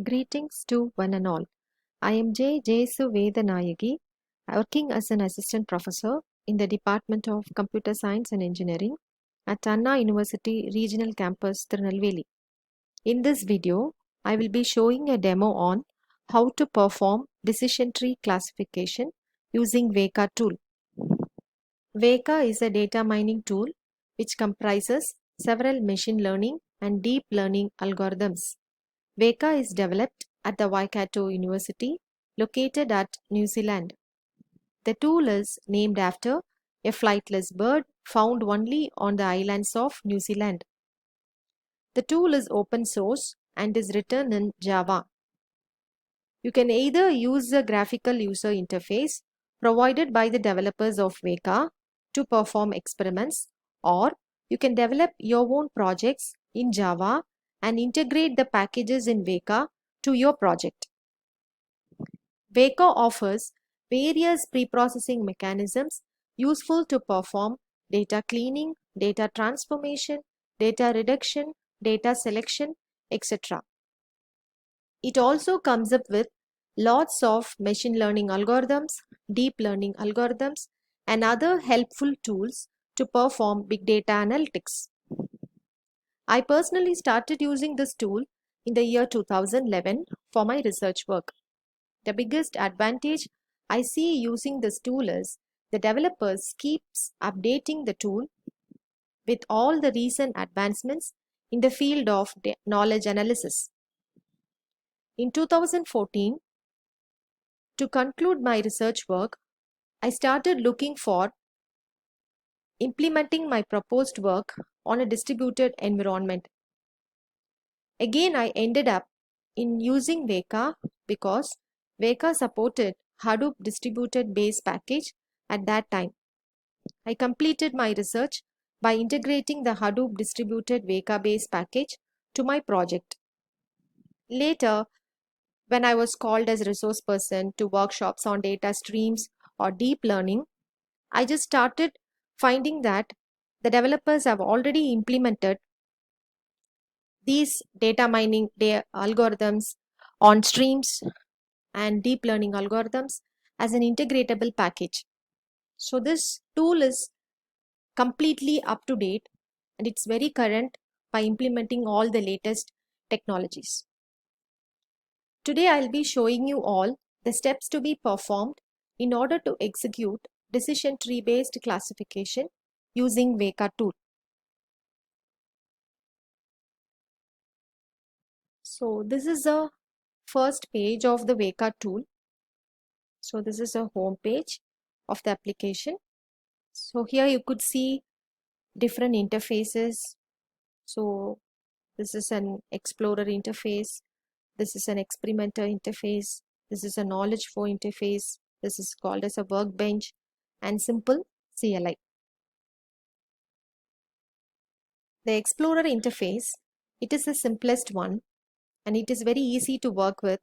Greetings to one and all. I am J. Jesu Vedanayagi, working as an assistant professor in the Department of Computer Science and Engineering at Anna University Regional Campus, Tirunelveli. In this video, I will be showing a demo on how to perform decision tree classification using Weka tool. Weka is a data mining tool which comprises several machine learning and deep learning algorithms. Weka is developed at the Waikato University, located at New Zealand. The tool is named after a flightless bird found only on the islands of New Zealand. The tool is open source and is written in Java. You can either use the graphical user interface provided by the developers of Weka to perform experiments, or you can develop your own projects in Java and integrate the packages in Weka to your project. Weka offers various preprocessing mechanisms useful to perform data cleaning, data transformation, data reduction, data selection, etc. It also comes up with lots of machine learning algorithms, deep learning algorithms, and other helpful tools to perform big data analytics. I personally started using this tool in the year 2011 for my research work. The biggest advantage I see using this tool is the developers keeps updating the tool with all the recent advancements in the field of knowledge analysis. In 2014, to conclude my research work, I started looking for implementing my proposed work on a distributed environment. Again, I ended up in using Weka because Weka supported Hadoop distributed base package at that time. I completed my research by integrating the Hadoop distributed Weka base package to my project. Later, when I was called as resource person to workshops on data streams or deep learning, I just started finding that the developers have already implemented these data mining algorithms on streams and deep learning algorithms as an integratable package. So this tool is completely up to date and it's very current by implementing all the latest technologies. Today I'll be showing you all the steps to be performed in order to execute decision tree based classification using Weka tool. So this is the first page of the Weka tool. So this is a home page of the application. So here you could see different interfaces. So this is an explorer interface. This is an experimenter interface. This is a knowledge flow interface. This is called as a workbench and simple CLI. The explorer interface, it is the simplest one and it is very easy to work with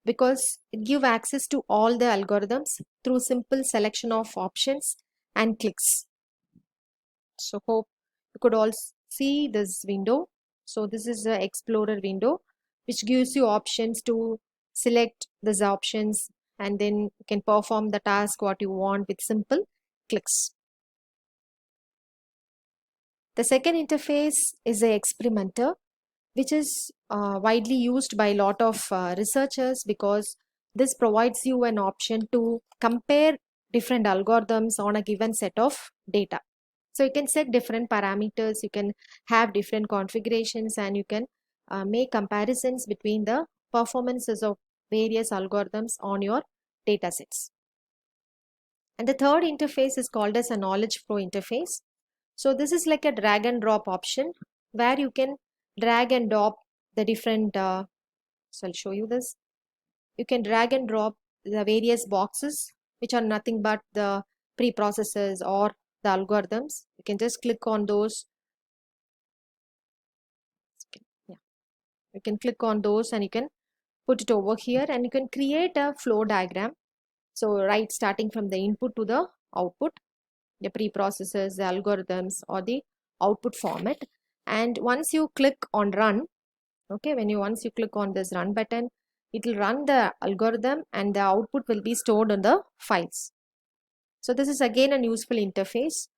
because it gives access to all the algorithms through simple selection of options and clicks. So hope you could all see this window. So this is the explorer window which gives you options to select these options and then you can perform the task what you want with simple clicks. The second interface is the experimenter, which is widely used by a lot of researchers because this provides you an option to compare different algorithms on a given set of data. So you can set different parameters, you can have different configurations and you can make comparisons between the performances of various algorithms on your data sets. And the third interface is called as a knowledge flow interface. So this is like a drag and drop option where you can drag and drop the different, so I'll show you this. You can drag and drop the various boxes which are nothing but the preprocessors or the algorithms. You can just click on those. Yeah. You can click on those and you can put it over here and you can create a flow diagram. So right, starting from the input to the output, the preprocessors, the algorithms or the output format. And once you click on run, Okay, when you once you click on this run button, it will run the algorithm and the output will be stored in the files. So this is again a useful interface.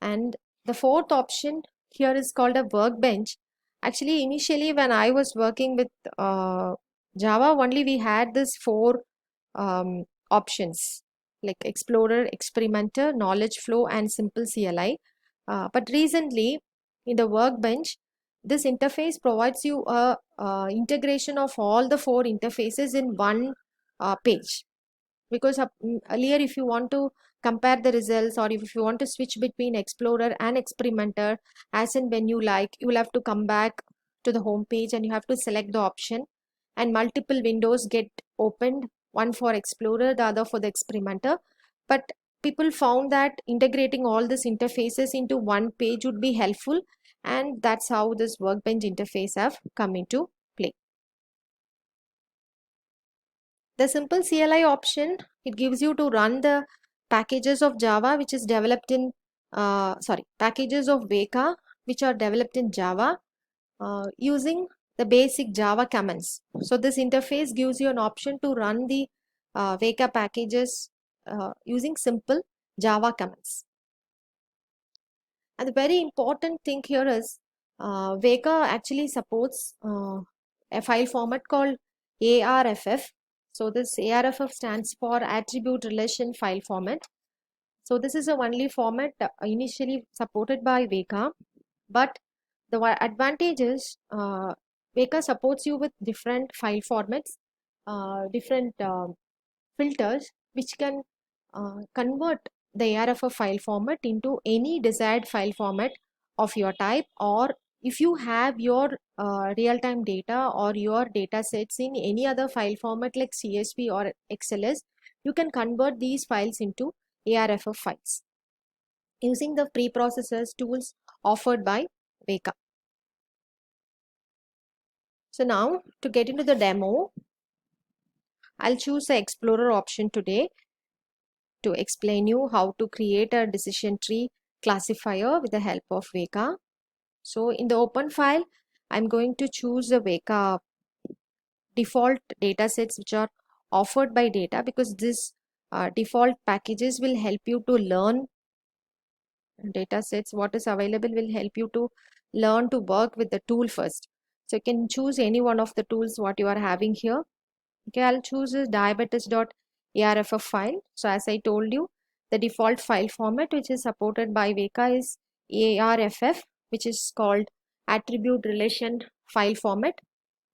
And the fourth option here is called a workbench. Actually, initially when I was working with Java, only we had this four options like Explorer, Experimenter, Knowledge Flow, and Simple CLI. But recently, in the workbench, this interface provides you a integration of all the four interfaces in one page. Because earlier, if you want to compare the results, or if you want to switch between Explorer and Experimenter, as and when you like, you will have to come back to the home page and you have to select the option, and multiple windows get opened, one for Explorer, the other for the Experimenter. But people found that integrating all these interfaces into one page would be helpful, and that's how this workbench interface have come into play. The simple CLI option, it gives you to run the packages of Java which is developed in packages of Weka which are developed in Java using the basic Java commands. So this interface gives you an option to run the Weka packages using simple Java commands. And the very important thing here is Weka actually supports a file format called ARFF. So this ARFF stands for Attribute Relation File Format. So this is the only format initially supported by Weka, but the advantage is Weka supports you with different file formats, different filters which can convert the ARFF file format into any desired file format of your type, or if you have your real-time data or your data sets in any other file format like CSV or XLS, you can convert these files into ARFF files using the preprocessors tools offered by Weka. So now to get into the demo, I'll choose the Explorer option today to explain you how to create a decision tree classifier with the help of Weka. So in the open file, I'm going to choose the Weka default datasets which are offered by data, because this default packages will help you to learn datasets. What is available will help you to learn to work with the tool first. So you can choose any one of the tools what you are having here. Okay, I'll choose a diabetes.arff file. So as I told you, the default file format which is supported by Weka is ARFF, which is called Attribute Relation File Format.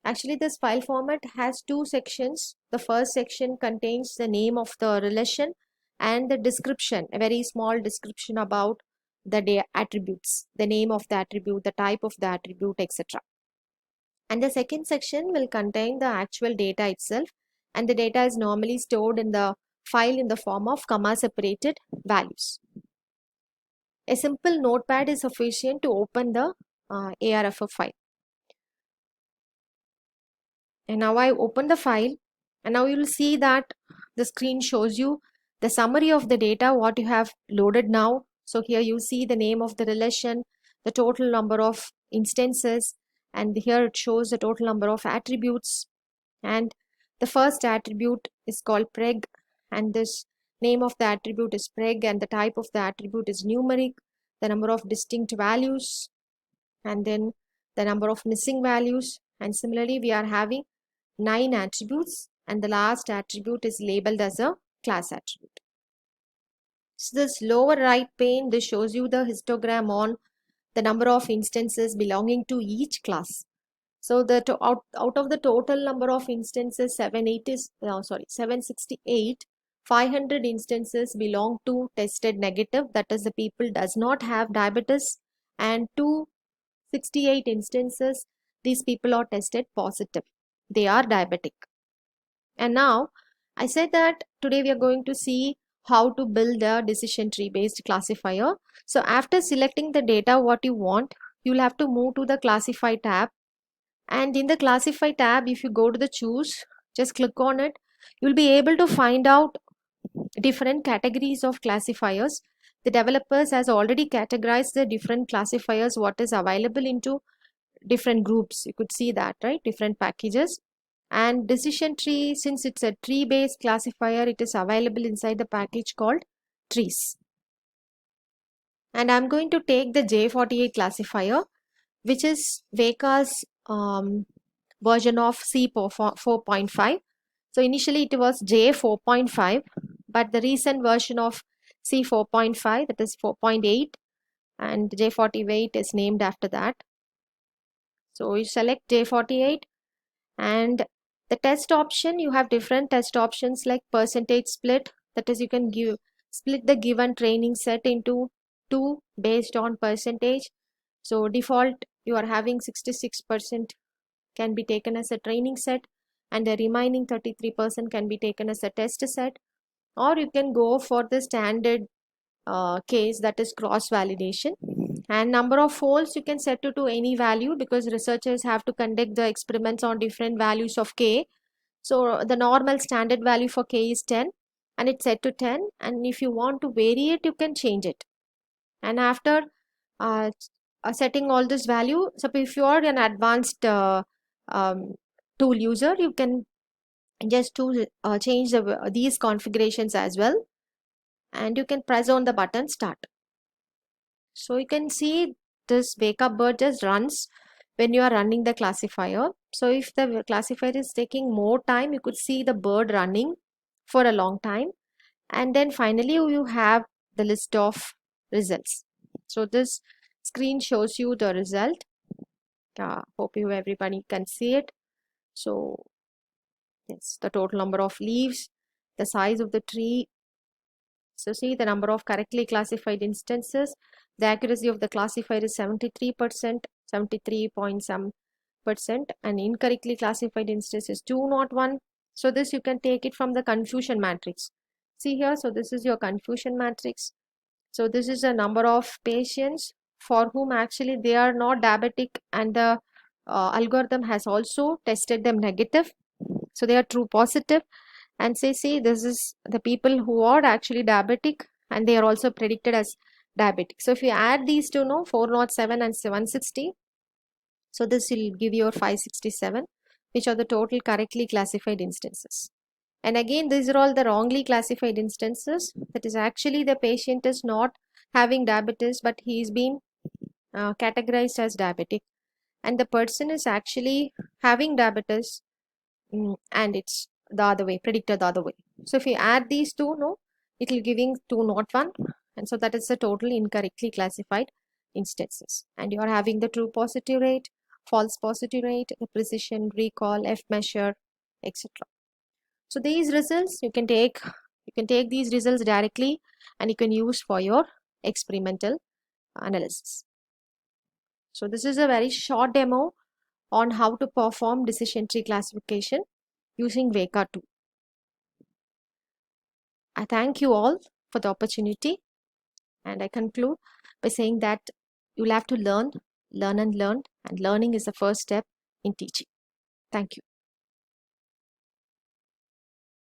Actually, this file format has two sections. The first section contains the name of the relation and the description, a very small description about the attributes, the name of the attribute, the type of the attribute, etc. And the second section will contain the actual data itself, and the data is normally stored in the file in the form of comma separated values. A simple notepad is sufficient to open the ARFF file. And now I open the file, and now you will see that the screen shows you the summary of the data what you have loaded now. So here you see the name of the relation, the total number of instances, and here it shows the total number of attributes. And the first attribute is called preg, and this name of the attribute is preg, and the type of the attribute is numeric, the number of distinct values, and then the number of missing values. And similarly, we are having 9 attributes, and the last attribute is labeled as a class attribute. So this lower right pane, this shows you the histogram on the number of instances belonging to each class. So the out of the total number of instances, 768, 500 instances belong to tested negative, that is the people does not have diabetes, and 268 instances, these people are tested positive, they are diabetic. And now I said that today we are going to see how to build a decision tree based classifier. So after selecting the data what you want, you'll have to move to the classify tab. And in the classify tab, if you go to the choose, just click on it, you'll be able to find out different categories of classifiers. The developers has already categorized the different classifiers what is available into different groups. You could see that, right? Different packages. And decision tree, since it's a tree based classifier, it is available inside the package called trees. And I'm going to take the J48 classifier, which is Weka's version of C 4.5. So initially it was J 4.5, but the recent version of C 4.5, that is 4.8, and J48 is named after that. So you select J48, and the test option, you have different test options like percentage split, that is you can split the given training set into two based on percentage. So default you are having 66% can be taken as a training set, and the remaining 33% can be taken as a test set. Or you can go for the standard case, that is cross validation. And number of folds you can set to any value, because researchers have to conduct the experiments on different values of K. So the normal standard value for K is 10, and it's set to 10, and if you want to vary it, you can change it. And after uh, setting all this value, so if you are an advanced um, tool user, you can just change these configurations as well, and you can press on the button start. So you can see this wake up bird just runs when you are running the classifier. So if the classifier is taking more time, you could see the bird running for a long time, and then finally you have the list of results. So this screen shows you the result. Hope you everybody can see it. So yes, the total number of leaves, the size of the tree. So see the number of correctly classified instances. The accuracy of the classifier is 73%, 73 point some percent, and incorrectly classified instance is 201. So this you can take it from the confusion matrix. See here, so this is your confusion matrix. So this is a number of patients for whom actually they are not diabetic, and the algorithm has also tested them negative. So they are true positive, and say, see, this is the people who are actually diabetic, and they are also predicted as diabetic. So if you add these two, 407 and 760, so this will give you 567, which are the total correctly classified instances. And again, these are all the wrongly classified instances. That is actually the patient is not having diabetes, but he is being categorized as diabetic. And the person is actually having diabetes, and it's the other way, predicted the other way. So if you add these two, it will giving 201. And so that is the total incorrectly classified instances. And you are having the true positive rate, false positive rate, the precision, recall, F measure, etc. So these results you can take these results directly, and you can use for your experimental analysis. So this is a very short demo on how to perform decision tree classification using Weka 2. I thank you all for the opportunity, and I conclude by saying that you'll have to learn and learn, and learning is the first step in teaching. Thank you.